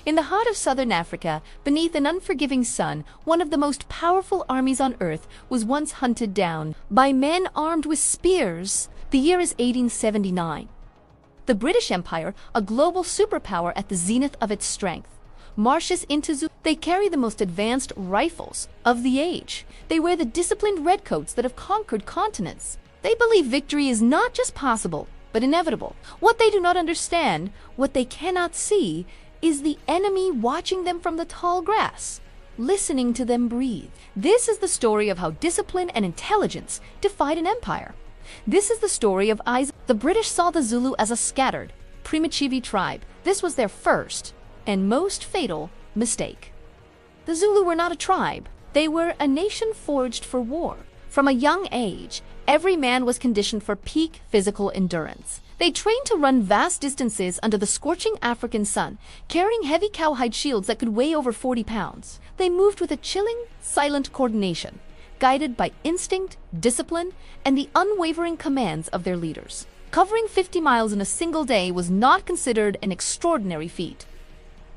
In the heart of southern Africa, beneath an unforgiving sun, one of the most powerful armies on earth was once hunted down by men armed with spears. The year is 1879. The British Empire, a global superpower at the zenith of its strength, marches into Zulu. They carry the most advanced rifles of the age. They wear the disciplined redcoats that have conquered continents. They believe victory is not just possible, but inevitable. What they do not understand, what they cannot see, is the enemy watching them from the tall grass, listening to them breathe. This is the story of how discipline and intelligence defied an empire. This is the story of Isaac. The British saw the Zulu as a scattered, primitive tribe. This was their first and most fatal mistake. The Zulu were not a tribe. They were a nation forged for war. From a young age, every man was conditioned for peak physical endurance. They trained to run vast distances under the scorching African sun, carrying heavy cowhide shields that could weigh over 40 pounds. They moved with a chilling, silent coordination, guided by instinct, discipline, and the unwavering commands of their leaders. Covering 50 miles in a single day was not considered an extraordinary feat.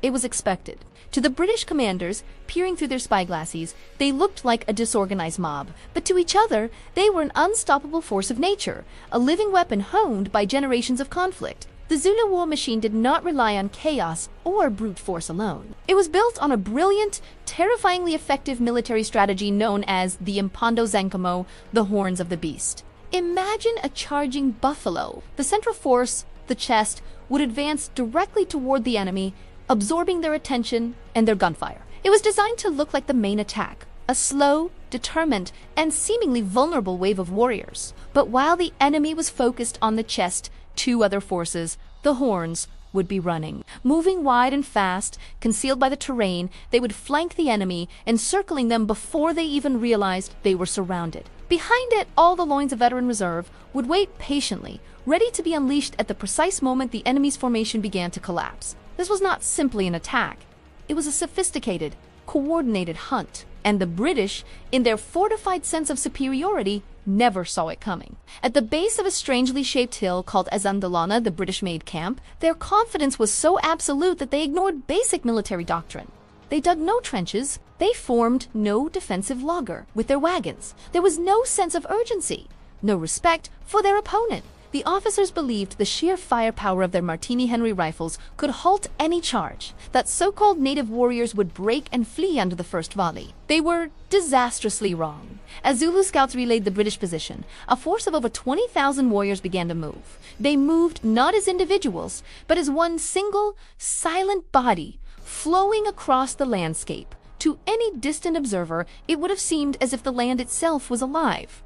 It was expected. To the British commanders, peering through their spyglasses, they looked like a disorganized mob, but to each other, they were an unstoppable force of nature, a living weapon honed by generations of conflict. The Zulu war machine did not rely on chaos or brute force alone. It was built on a brilliant, terrifyingly effective military strategy known as the Impondo Zankomo, the horns of the beast. Imagine a charging buffalo. The central force, the chest, would advance directly toward the enemy, absorbing their attention and their gunfire. It was designed to look like the main attack, a slow, determined, and seemingly vulnerable wave of warriors. But while the enemy was focused on the chest, two other forces, the horns, would be running. Moving wide and fast, concealed by the terrain, they would flank the enemy, encircling them before they even realized they were surrounded. Behind it, all the loins of veteran reserve would wait patiently, ready to be unleashed at the precise moment the enemy's formation began to collapse. This was not simply an attack. It was a sophisticated, coordinated hunt, and the British, in their fortified sense of superiority, never saw it coming. At the base of a strangely shaped hill called Isandlwana, the British-made camp, their confidence was so absolute that they ignored basic military doctrine. They dug no trenches. They formed no defensive logger with their wagons. There was no sense of urgency, no respect for their opponent. The officers believed the sheer firepower of their Martini Henry rifles could halt any charge, that so-called native warriors would break and flee under the first volley. They were disastrously wrong. As Zulu scouts relayed the British position, a force of over 20,000 warriors began to move. They moved not as individuals, but as one single, silent body, flowing across the landscape. To any distant observer, it would have seemed as if the land itself was alive.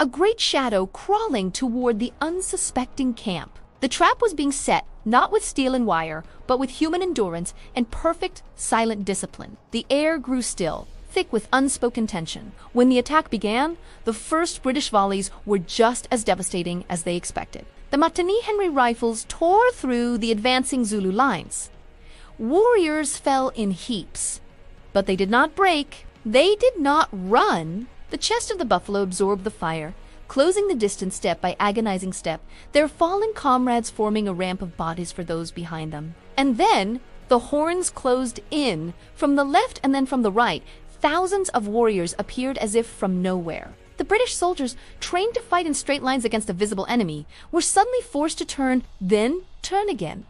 A great shadow crawling toward the unsuspecting camp. The trap was being set, not with steel and wire, but with human endurance and perfect, silent discipline. The air grew still, thick with unspoken tension. When the attack began, the first British volleys were just as devastating as they expected. The Martini Henry rifles tore through the advancing Zulu lines. Warriors fell in heaps, but they did not break. They did not run. The chest of the buffalo absorbed the fire, closing the distance step by agonizing step, their fallen comrades forming a ramp of bodies for those behind them. And then the horns closed in. From the left and then from the right, thousands of warriors appeared as if from nowhere. The British soldiers, trained to fight in straight lines against a visible enemy, were suddenly forced to turn, then turn again.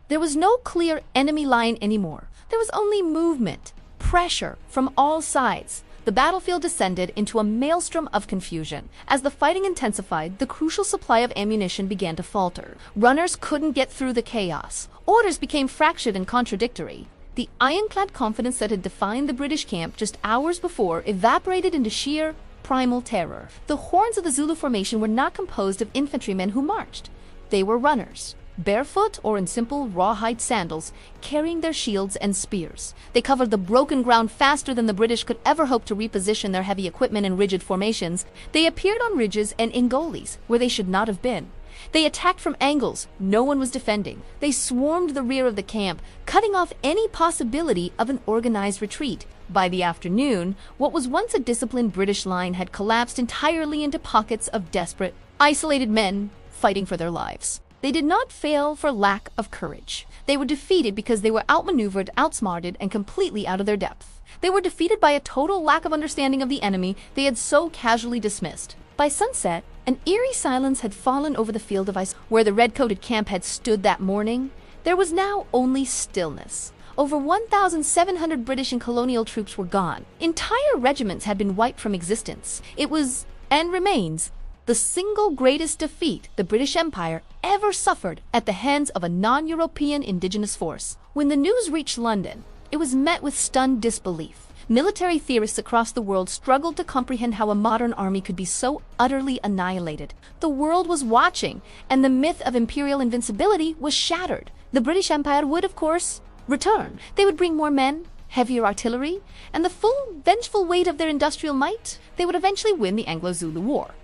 There was no clear enemy line anymore. There was only movement, pressure from all sides. The battlefield descended into a maelstrom of confusion. As the fighting intensified, the crucial supply of ammunition began to falter. Runners couldn't get through the chaos. Orders became fractured and contradictory. The ironclad confidence that had defined the British camp just hours before evaporated into sheer, primal terror. The horns of the Zulu formation were not composed of infantrymen who marched. They were runners, barefoot or in simple rawhide sandals, carrying their shields and spears. They covered the broken ground faster than the British could ever hope to reposition their heavy equipment in rigid formations. They appeared on ridges and in gullies where they should not have been. They attacked from angles no one was defending. They swarmed the rear of the camp, cutting off any possibility of an organized retreat. By the afternoon, what was once a disciplined British line had collapsed entirely into pockets of desperate, isolated men fighting for their lives. They did not fail for lack of courage. They were defeated because they were outmaneuvered, outsmarted, and completely out of their depth. They were defeated by a total lack of understanding of the enemy they had so casually dismissed. By sunset, an eerie silence had fallen over the field of ice where the red-coated camp had stood that morning. There was now only stillness. Over 1,700 British and colonial troops were gone. Entire regiments had been wiped from existence. It was, and remains, the single greatest defeat the British Empire ever suffered at the hands of a non-European indigenous force. When the news reached London, it was met with stunned disbelief. Military theorists across the world struggled to comprehend how a modern army could be so utterly annihilated. The world was watching, and the myth of imperial invincibility was shattered. The British Empire would, of course, return. They would bring more men, heavier artillery, and the full, vengeful weight of their industrial might. They would eventually win the Anglo-Zulu War.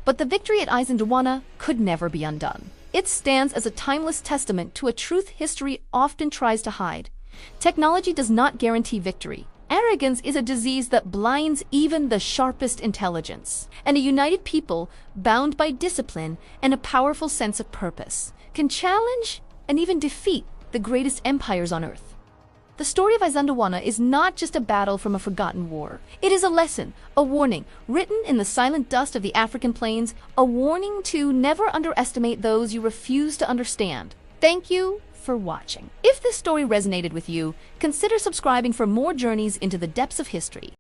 But the victory at Isandlwana could never be undone. It stands as a timeless testament to a truth history often tries to hide. Technology does not guarantee victory. Arrogance is a disease that blinds even the sharpest intelligence. And a united people, bound by discipline and a powerful sense of purpose, can challenge and even defeat the greatest empires on earth. The story of Isandlwana is not just a battle from a forgotten war. It is a lesson, a warning, written in the silent dust of the African plains, a warning to never underestimate those you refuse to understand. Thank you for watching. If this story resonated with you, consider subscribing for more journeys into the depths of history.